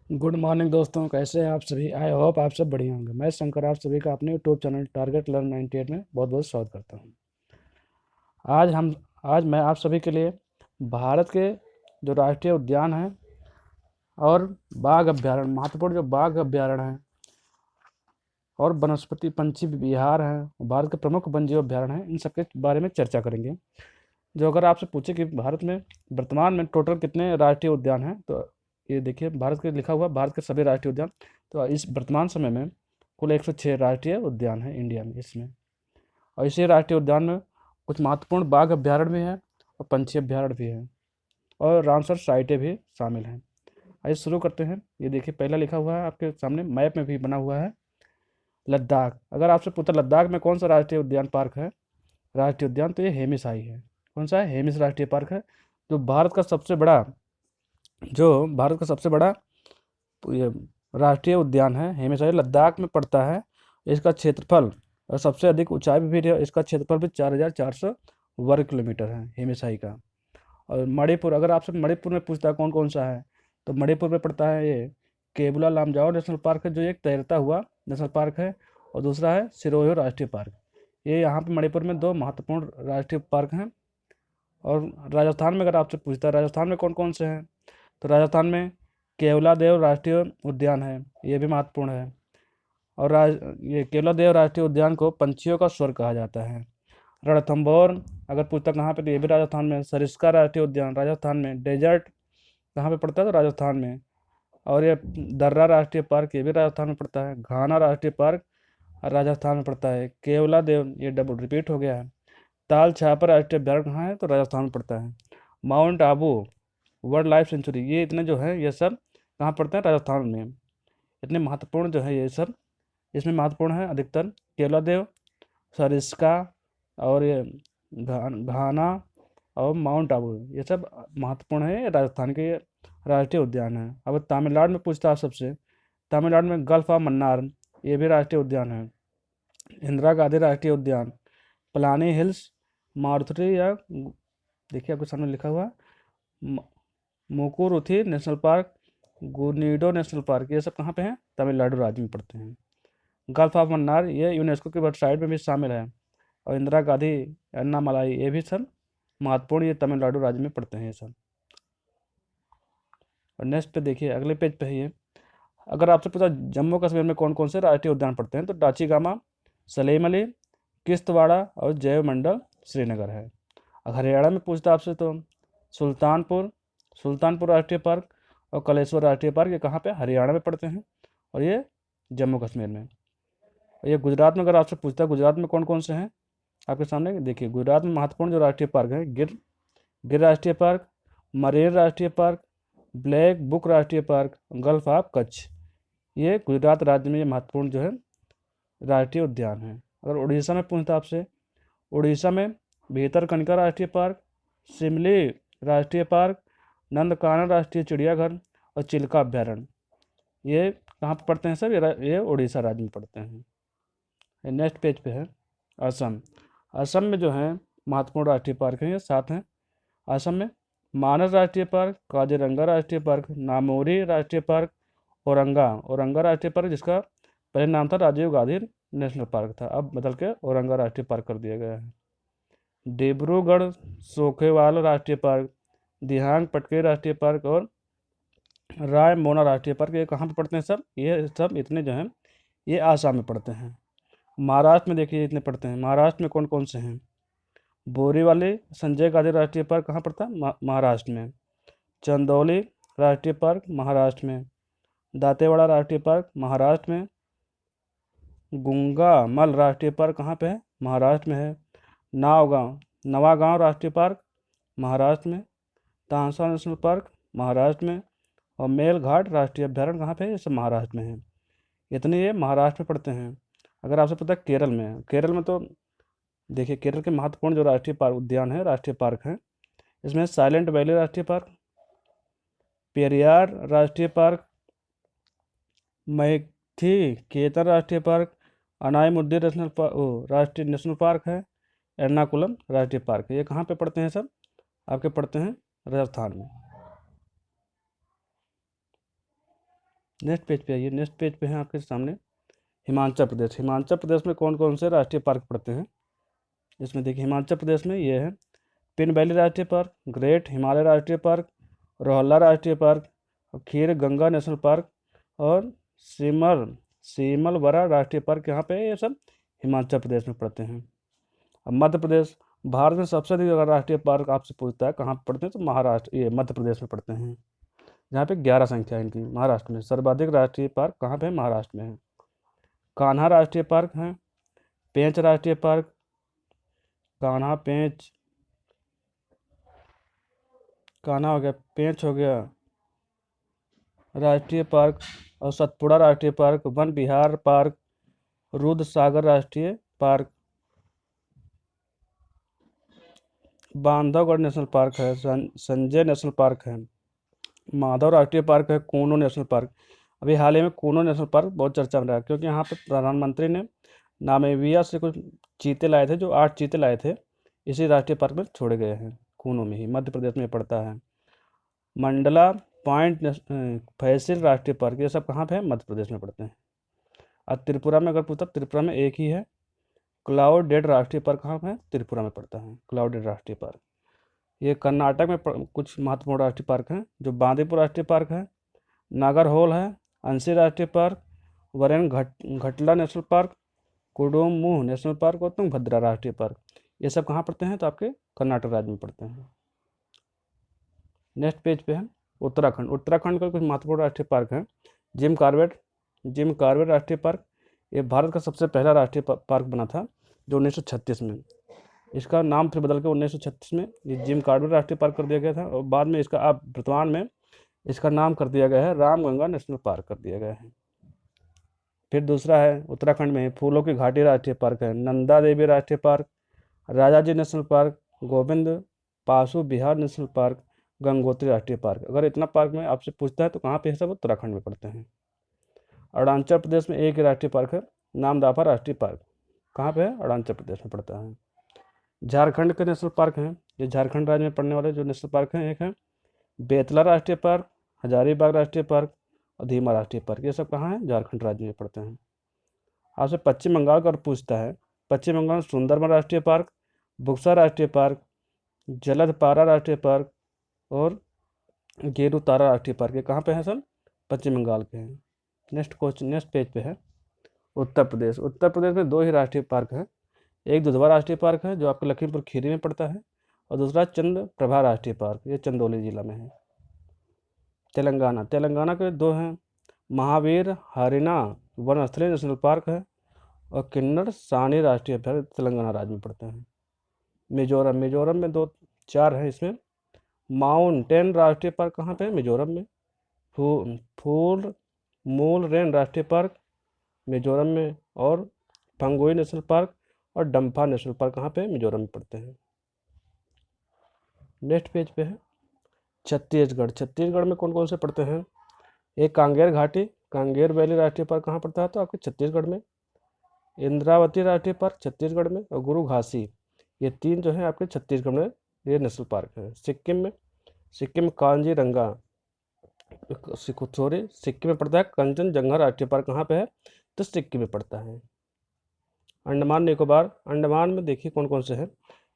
Good morning दोस्तों, कैसे हैं आप सभी। आई होप आप सब बढ़िया होंगे। मैं शंकर आप सभी का अपने यूट्यूब चैनल टारगेट लर्न 98 में बहुत बहुत स्वागत करता हूं। आज हम आज मैं आप सभी के लिए भारत के जो राष्ट्रीय उद्यान हैं और बाघ अभ्यारण्य, महत्वपूर्ण जो बाघ अभ्यारण्य हैं और वनस्पति पंछी विहार हैं, भारत के प्रमुख वन्यजीव अभ्यारण्य हैं, इन सबके बारे में चर्चा करेंगे। जो अगर आपसे पूछे कि भारत में वर्तमान में टोटल कितने राष्ट्रीय उद्यान हैं, तो ये देखिए भारत के लिखा हुआ भारत के सभी राष्ट्रीय उद्यान। तो इस वर्तमान समय में कुल 106 राष्ट्रीय उद्यान हैं इंडिया में इसमें। और इसी राष्ट्रीय उद्यान में कुछ महत्वपूर्ण बाघ अभ्यारण्य भी हैं और पंछी अभ्यारण्य भी हैं और रामसर साइटें भी शामिल हैं। आइए शुरू करते हैं। ये देखिए पहला लिखा हुआ है आपके सामने, मैप में भी बना हुआ है, लद्दाख। अगर आपसे पूछा लद्दाख में कौन सा राष्ट्रीय उद्यान पार्क है, राष्ट्रीय उद्यान, तो ये हेमिसाई है। कौन सा है? हेमिस राष्ट्रीय पार्क है, जो भारत का सबसे बड़ा ये राष्ट्रीय उद्यान है। हेमिसाई लद्दाख में पड़ता है। इसका क्षेत्रफल और सबसे अधिक ऊंचाई भी है, इसका क्षेत्रफल भी 4,400 वर्ग किलोमीटर है हेमिसाई का। और मणिपुर, अगर आपसे मणिपुर में पूछता है कौन कौन सा है, तो मणिपुर में पड़ता है ये केबुला लामजाओ नेशनल पार्क है, जो एक तैरता हुआ नेशनल पार्क है, और दूसरा है सिरोही राष्ट्रीय पार्क। ये यहाँ पे मणिपुर में दो महत्वपूर्ण राष्ट्रीय पार्क हैं। और राजस्थान में अगर आपसे पूछता है राजस्थान में कौन कौन से हैं, तो राजस्थान में केवलादेव राष्ट्रीय उद्यान है, ये भी महत्वपूर्ण है। और ये केवलादेव राष्ट्रीय उद्यान को पंछियों का स्वर्ग कहा जाता है। रणथंभौर अगर पूछता कहाँ पे, तो ये भी राजस्थान में। सरिस्का राष्ट्रीय उद्यान राजस्थान में। डेजर्ट कहाँ पे पड़ता है, तो राजस्थान में। और ये दर्रा राष्ट्रीय पार्क, ये भी राजस्थान में पड़ता है। घाना राष्ट्रीय पार्क राजस्थान में पड़ता है। केवलादेव, ये डबल रिपीट हो गया है। ताल छापर राष्ट्रीय अभ्यारण्य कहाँ है, तो राजस्थान में पड़ता है। Mount Abu world life sanctuary, ये इतने जो है ये सब कहाँ पड़ते हैं, राजस्थान में। इतने महत्वपूर्ण जो है ये सब, इसमें महत्वपूर्ण है अधिकतर केवलादेव, सरिस्का और ये घाना और माउंट आबू, ये सब महत्वपूर्ण है, ये राजस्थान के ये राष्ट्रीय उद्यान है। अब तमिलनाडु में पूछता है सबसे, तमिलनाडु में गल्फ ऑफ मन्नार, ये भी राष्ट्रीय उद्यान है। इंदिरा गांधी राष्ट्रीय उद्यान, पलानी हिल्स, मारुथुरी, या देखिए आपके सामने लिखा हुआ मुकुरुथी नेशनल पार्क, गुनीडो नेशनल पार्क, ये सब कहाँ पे हैं, तमिलनाडु राज्य में पड़ते हैं। गल्फ ऑफ मन्नार ये यूनेस्को की वेबसाइट में भी शामिल है। और इंदिरा गांधी अन्नामलाई, ये भी सब महत्वपूर्ण, ये तमिलनाडु राज्य में पड़ते हैं ये सब। और नेक्स्ट पे देखिए, अगले पेज पे है ये। अगर आपसे पूछा जम्मू कश्मीर में कौन कौन से राष्ट्रीय उद्यान पड़ते हैं, तो डाचीगामा, सलेम अली, किश्तवाड़ा और जैव मंडल श्रीनगर है। अगर हरियाणा में पूछता आपसे, तो सुल्तानपुर सुल्तानपुर राष्ट्रीय पार्क और कलेश्वर राष्ट्रीय पार्क, ये कहाँ पे, हरियाणा में पड़ते हैं, और ये जम्मू कश्मीर में। और ये गुजरात में अगर आपसे पूछता है गुजरात में कौन कौन से हैं, आपके सामने देखिए। गुजरात में महत्वपूर्ण जो राष्ट्रीय पार्क है, गिर राष्ट्रीय पार्क, मरेर राष्ट्रीय पार्क, ब्लैक बुक राष्ट्रीय पार्क, गल्फ ऑफ कच्छ, ये गुजरात राज्य में ये महत्वपूर्ण जो है राष्ट्रीय उद्यान है। अगर उड़ीसा में पूछता आपसे, उड़ीसा में भीतरकनिका राष्ट्रीय पार्क, शिमली राष्ट्रीय पार्क, नंदकानन राष्ट्रीय चिड़ियाघर और चिल्का अभ्यारण्य, ये कहाँ पर पड़ते हैं सर, ये उड़ीसा राज्य में पड़ते हैं। नेक्स्ट पेज पे है असम। असम में जो है महत्वपूर्ण राष्ट्रीय पार्क हैं, ये 7 हैं। असम में मानस राष्ट्रीय पार्क, काजीरंगा राष्ट्रीय पार्क, नामेरी राष्ट्रीय पार्क, औरंगा राष्ट्रीय पार्क, जिसका पहले नाम था राजीव गांधी नेशनल पार्क था, अब बदल के औरंगा राष्ट्रीय पार्क कर दिया गया है। डिब्रूगढ़ सोखेवाल राष्ट्रीय पार्क, दिहांग पटके राष्ट्रीय पार्क और रायमोना राष्ट्रीय पार्क, ये कहाँ पे पड़ते हैं सब, ये सब इतने जो हैं ये आसाम में पड़ते हैं। महाराष्ट्र में देखिए इतने पड़ते हैं। महाराष्ट्र में कौन कौन से हैं, बोरीवली संजय गांधी राष्ट्रीय पार्क कहाँ पड़ता है, महाराष्ट्र में। चंदौली राष्ट्रीय पार्क महाराष्ट्र में। दांतेवाड़ा राष्ट्रीय पार्क महाराष्ट्र में। गुंगामल राष्ट्रीय पार्क कहाँ पे है, महाराष्ट्र में है। नवागांव राष्ट्रीय पार्क महाराष्ट्र में। तानसा नेशनल पार्क महाराष्ट्र में। और मेलघाट राष्ट्रीय अभ्यारण्य कहाँ पे है, ये सब महाराष्ट्र में है। इतने ये महाराष्ट्र में पड़ते हैं। अगर आपसे पता है केरल में है, केरल में तो देखिए केरल के महत्वपूर्ण जो राष्ट्रीय पार्क उद्यान है, राष्ट्रीय पार्क हैं, इसमें साइलेंट वैली राष्ट्रीय पार्क, पेरियार राष्ट्रीय पार्क, मैथी केतन राष्ट्रीय पार्क, अनाईमुद्दीन राष्ट्रीय नेशनल पार्क है, एर्नाकुलम राष्ट्रीय पार्क है। ये कहाँ पे पड़ते हैं सब, आपके पड़ते हैं राजस्थान में। नेक्स्ट पेज पे आइए। नेक्स्ट पेज पे है आपके सामने हिमाचल प्रदेश। हिमाचल प्रदेश में कौन कौन से राष्ट्रीय पार्क पड़ते हैं? इसमें देखिए हिमाचल प्रदेश में ये है पिन वैली राष्ट्रीय पार्क, ग्रेट हिमालय राष्ट्रीय पार्क, रोहला राष्ट्रीय पार्क, खीर गंगा नेशनल पार्क और सीमलबरा राष्ट्रीय पार्क। यहाँ पे ये सब हिमाचल प्रदेश में पड़ते हैं। अब मध्य प्रदेश, भारत में सबसे अधिक अगर राष्ट्रीय पार्क आपसे पूछता है कहाँ पे पड़ते हैं तो महाराष्ट्र ये मध्य प्रदेश में पड़ते हैं, जहाँ पे 11 संख्या है इनकी। महाराष्ट्र में सर्वाधिक राष्ट्रीय पार्क कहाँ पे है? महाराष्ट्र में है। कान्हा राष्ट्रीय पार्क है, पेंच राष्ट्रीय पार्क, कान्हा पेंच, कान्हा हो गया, पेंच हो गया राष्ट्रीय पार्क, और सतपुड़ा राष्ट्रीय पार्क, वन विहार पार्क, रुद्र सागर राष्ट्रीय पार्क, बांधवगढ़ नेशनल पार्क है, संजय नेशनल पार्क है, माधव राष्ट्रीय पार्क है, कूनो नेशनल पार्क। अभी हाल ही में कूनो नेशनल पार्क बहुत चर्चा में रहा क्योंकि यहाँ पे प्रधानमंत्री ने नामीबिया से कुछ चीते लाए थे, जो 8 चीते लाए थे, इसी राष्ट्रीय पार्क में छोड़े गए हैं। कूनो में ही मध्य प्रदेश में पड़ता है। मंडला पॉइंट फैसिल राष्ट्रीय पार्क, ये सब कहाँ पे है? मध्य प्रदेश में पड़ते हैं। अब त्रिपुरा में अगर पूछता, त्रिपुरा में एक ही है, क्लाउड डेड राष्ट्रीय पार्क कहाँ पे है? त्रिपुरा में पड़ता है क्लाउड डेड राष्ट्रीय पार्क। ये कर्नाटक में कुछ महत्वपूर्ण राष्ट्रीय पार्क हैं, जो बांदीपुर राष्ट्रीय पार्क है, नागरहोल है, अंशी राष्ट्रीय पार्क, वरेन घटला नेशनल पार्क, कुडुमुह नेशनल पार्क और तुंगभद्रा राष्ट्रीय पार्क। ये सब कहाँ पड़ते हैं? तो आपके कर्नाटक राज्य में पड़ते हैं। नेक्स्ट पेज पे है उत्तराखंड। उत्तराखंड का कुछ महत्वपूर्ण राष्ट्रीय पार्क है। जिम कॉर्बेट राष्ट्रीय पार्क, ये भारत का सबसे पहला राष्ट्रीय पार्क बना था जो 1936 में। इसका नाम फिर बदल के 1936 में ये जिम कॉर्बेट राष्ट्रीय पार्क कर दिया गया था और बाद में इसका अब वर्तमान में इसका नाम कर दिया गया है रामगंगा नेशनल पार्क कर दिया गया है। फिर दूसरा है उत्तराखंड में फूलों की घाटी राष्ट्रीय पार्क है, नंदा देवी राष्ट्रीय park, Rajaji national park, Govind Pashu Vihar national park, Gangotri राष्ट्रीय पार्क। अगर इतना पार्क में आपसे पूछता है तो कहाँ पे है? सब उत्तराखंड में पड़ते हैं। अरुणाचल प्रदेश में एक ही राष्ट्रीय पार्क है, नामदफा राष्ट्रीय पार्क। कहाँ पे है? अरुणाचल प्रदेश में पड़ता है। झारखंड के नेशनल पार्क हैं, ये झारखंड राज्य में पड़ने वाले जो नेशनल पार्क हैं, एक है बेतला राष्ट्रीय पार्क, हजारीबाग राष्ट्रीय पार्क और धीमा राष्ट्रीय पार्क। ये सब कहाँ है? झारखंड राज्य में पड़ते हैं। आपसे पश्चिम बंगाल का पूछता है, पश्चिम बंगाल में सुंदरबन राष्ट्रीय पार्क, बुक्सा राष्ट्रीय पार्क, जलदपारा राष्ट्रीय पार्क और गेरू तारा राष्ट्रीय पार्क। ये कहाँ पे है? सब पश्चिम बंगाल के हैं। नेक्स्ट क्वेश्चन, नेक्स्ट पेज पे है उत्तर प्रदेश। उत्तर प्रदेश में 2 ही राष्ट्रीय पार्क हैं, एक दुधवा राष्ट्रीय पार्क है जो आपके लखीमपुर खीरी में पड़ता है और दूसरा चंद्र प्रभा राष्ट्रीय पार्क, ये चंदौली जिला में है। तेलंगाना के 2 हैं, महावीर हरिना वनस्थली नेशनल पार्क है और किन्नर सानी राष्ट्रीय पार्क तेलंगाना राज्य में पड़ते हैं। मिजोरम में 4 हैं, इसमें माउंटेन राष्ट्रीय पार्क कहाँ पे है? मिजोरम में। फूल मूल रेन राष्ट्रीय पार्क मिजोरम में और पंगोई नेशनल पार्क और डम्फा नेशनल पार्क कहाँ पे? मिजोरम में पड़ते हैं। नेक्स्ट पेज पे है छत्तीसगढ़ में कौन कौन से पड़ते हैं? एक कांगेर घाटी, कांगेर वैली राष्ट्रीय पार्क कहाँ पड़ता है? तो आपके छत्तीसगढ़ में। इंद्रावती राष्ट्रीय पार्क छत्तीसगढ़ में और गुरु घासी, ये 3 जो है आपके छत्तीसगढ़ में ये नेशनल पार्क है। सिक्किम में कांजीरंगा सिक्किम में पड़ता है कंचनजंगा राष्ट्रीय पार्क कहाँ पे है? तो सिक्किम में पड़ता है। अंडमान में देखिए कौन कौन से हैं।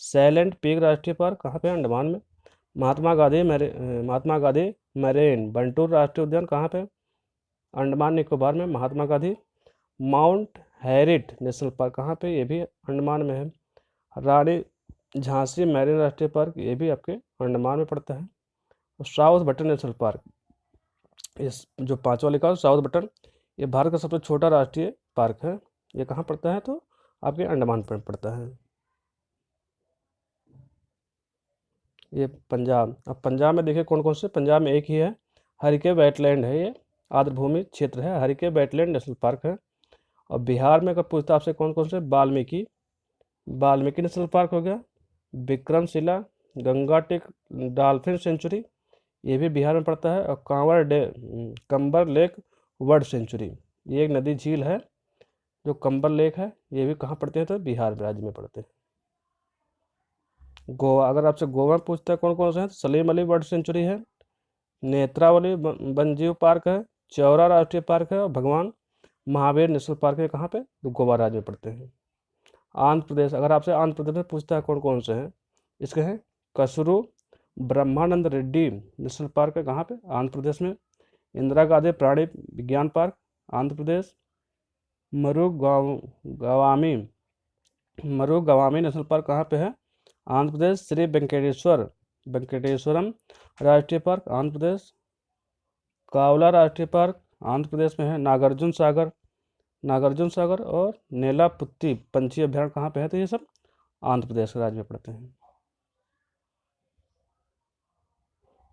सैलेंट पीक राष्ट्रीय पार्क कहाँ पे है? अंडमान में। महात्मा गांधी मैरीन बंटूर राष्ट्रीय उद्यान कहाँ पे? अंडमान निकोबार में Mahatma Gandhi. Mount Harriet national park कहाँ पे? ये भी अंडमान में है। रानी झांसी मैरीन राष्ट्रीय पार्क, ये भी आपके अंडमान में पड़ता है। साउथ बटन नेशनल पार्क, इस जो 5वां लिखा है साउथ बटन, ये भारत का सबसे छोटा राष्ट्रीय पार्क है। ये कहाँ पड़ता है? तो आपके अंडमान पर पड़ता है। ये पंजाब। अब पंजाब में देखिए कौन कौन से, पंजाब में एक ही है, हरिके वेटलैंड है, ये आर्द्रभूमि क्षेत्र है, हरिके वेटलैंड नेशनल पार्क है। और बिहार में अगर पूछता आपसे कौन कौन से, वाल्मीकि नेशनल पार्क हो गया, Vikramshila, Gangetic dolphin sanctuary, ये भी बिहार में पड़ता है। और कंबर लेक वर्ल्ड सेंचुरी, ये एक नदी झील है जो कंबर लेक है, ये भी कहाँ पड़ते हैं? तो बिहार राज्य में पड़ते हैं। गोवा, अगर आपसे गोवा पूछता है कौन कौन से हैं, तो सलीम अली बर्ड सेंचुरी है, नेत्रावली वन्यजीव पार्क है, चौरा राष्ट्रीय पार्क है और भगवान महावीर नेशनल पार्क है कहाँ पे, तो गोवा राज्य में पड़ते हैं। आंध्र प्रदेश, अगर आपसे आंध्र प्रदेश में पूछता है कौन कौन से हैं, इसके हैं कसरू ब्रह्मानंद रेड्डी नेशनल पार्क है कहाँ पे, आंध्र प्रदेश में। इंदिरा गांधी प्राणी विज्ञान park Andhra Pradesh. मरुगवामी मरुगवामी national park कहाँ पे है, आंध्र प्रदेश। श्री वेंकटेश्वरम राष्ट्रीय पार्क आंध्र प्रदेश। कावला राष्ट्रीय पार्क आंध्र प्रदेश में है। नागार्जुन सागर और नेलापुत्ती पंछी अभ्यारण्य कहाँ पे है, तो ये सब आंध्र प्रदेश के राज्य में पड़ते हैं।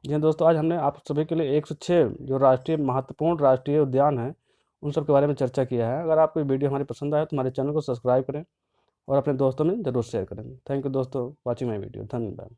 जी दोस्तों, आज हमने आप सभी के लिए 106 जो राष्ट्रीय महत्वपूर्ण राष्ट्रीय उद्यान हैं उन सब के बारे में चर्चा किया है। अगर आपको वीडियो हमारी पसंद आए तो हमारे चैनल को सब्सक्राइब करें और अपने दोस्तों में ज़रूर शेयर करें। थैंक यू दोस्तों, वॉचिंग माई वीडियो। धन्यवाद।